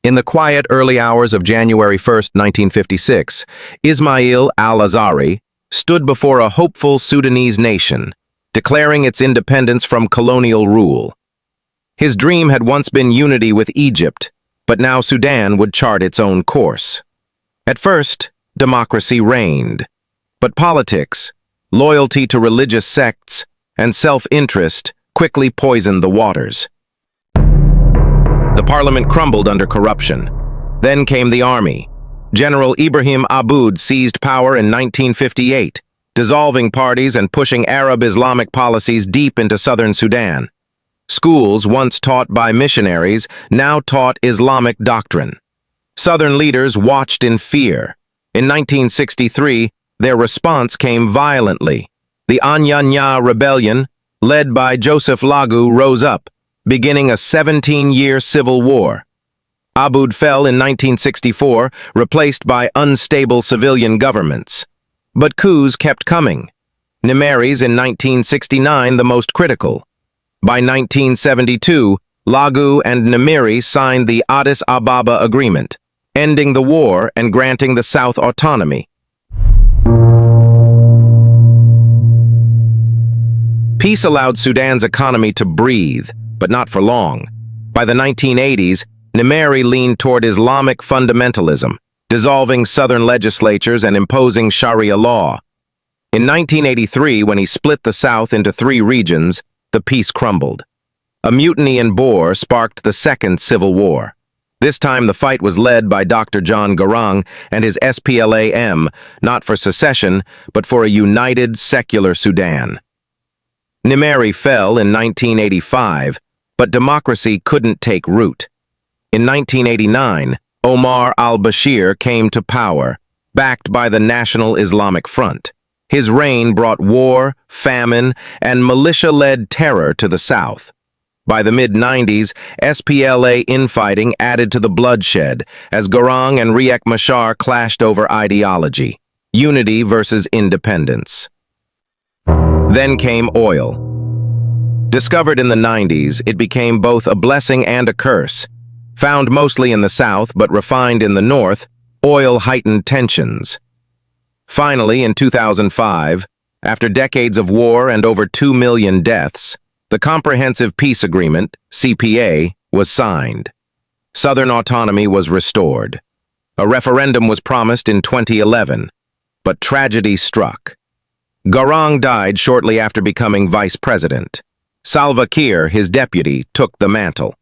In the quiet early hours of January 1st, 1956, Ismail al-Azhari stood before a hopeful Sudanese nation, declaring its independence from colonial rule. His dream had once been unity with Egypt, but now Sudan would chart its own course. At first, democracy reigned, but politics, loyalty to religious sects, and self-interest quickly poisoned the waters. The parliament crumbled under corruption. Then came the army. General Ibrahim Aboud seized power in 1958, dissolving parties and pushing Arab Islamic policies deep into southern Sudan. Schools once taught by missionaries now taught Islamic doctrine. Southern leaders watched in fear. In 1963, their response came violently. The Anyanya rebellion, led by Joseph Lagu, rose up, beginning a 17-year civil war. Aboud fell in 1964, replaced by unstable civilian governments. But coups kept coming. Nimeri's in 1969 the most critical. By 1972, Lagu and Nimeri signed the Addis Ababa Agreement, ending the war and granting the South autonomy. Peace allowed Sudan's economy to breathe, but not for long. By the 1980s, Nimeri leaned toward Islamic fundamentalism, dissolving southern legislatures and imposing Sharia law. In 1983, when he split the South into 3 regions, the peace crumbled. A mutiny in Bor sparked the Second Civil War. This time the fight was led by Dr. John Garang and his SPLA-M, not for secession, but for a united, secular Sudan. Nimeri fell in 1985, but democracy couldn't take root. In 1989, Omar al-Bashir came to power, backed by the National Islamic Front. His reign brought war, famine, and militia-led terror to the south. By the mid-90s, SPLA infighting added to the bloodshed as Garang and Riek Machar clashed over ideology, unity versus independence. Then came oil. Discovered in the 90s, it became both a blessing and a curse. Found mostly in the south but refined in the north, oil heightened tensions. Finally, in 2005, after decades of war and over 2 million deaths, the Comprehensive Peace Agreement, CPA, was signed. Southern autonomy was restored. A referendum was promised in 2011, but tragedy struck. Garang died shortly after becoming vice president. Salva Kiir, his deputy, took the mantle.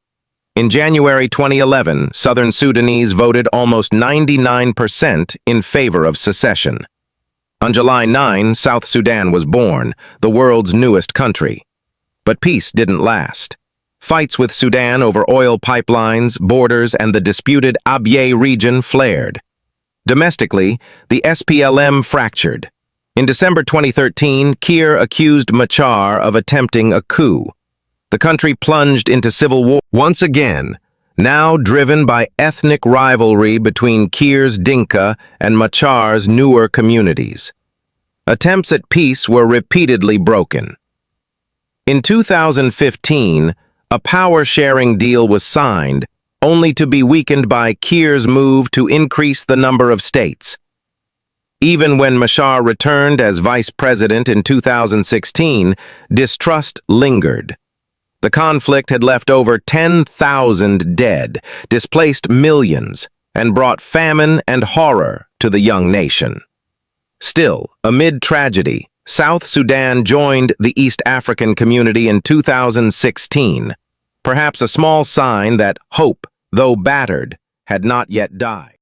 In January 2011, Southern Sudanese voted almost 99% in favor of secession. On July 9, South Sudan was born, the world's newest country. But peace didn't last. Fights with Sudan over oil pipelines, borders, and the disputed Abyei region flared. Domestically, the SPLM fractured. In December 2013, Kiir accused Machar of attempting a coup. The country plunged into civil war once again, now driven by ethnic rivalry between Kiir's Dinka and Machar's newer communities. Attempts at peace were repeatedly broken. In 2015, a power-sharing deal was signed, only to be weakened by Kiir's move to increase the number of states. Even when Machar returned as vice president in 2016, distrust lingered. The conflict had left over 10,000 dead, displaced millions, and brought famine and horror to the young nation. Still, amid tragedy, South Sudan joined the East African community in 2016, perhaps a small sign that hope, though battered, had not yet died.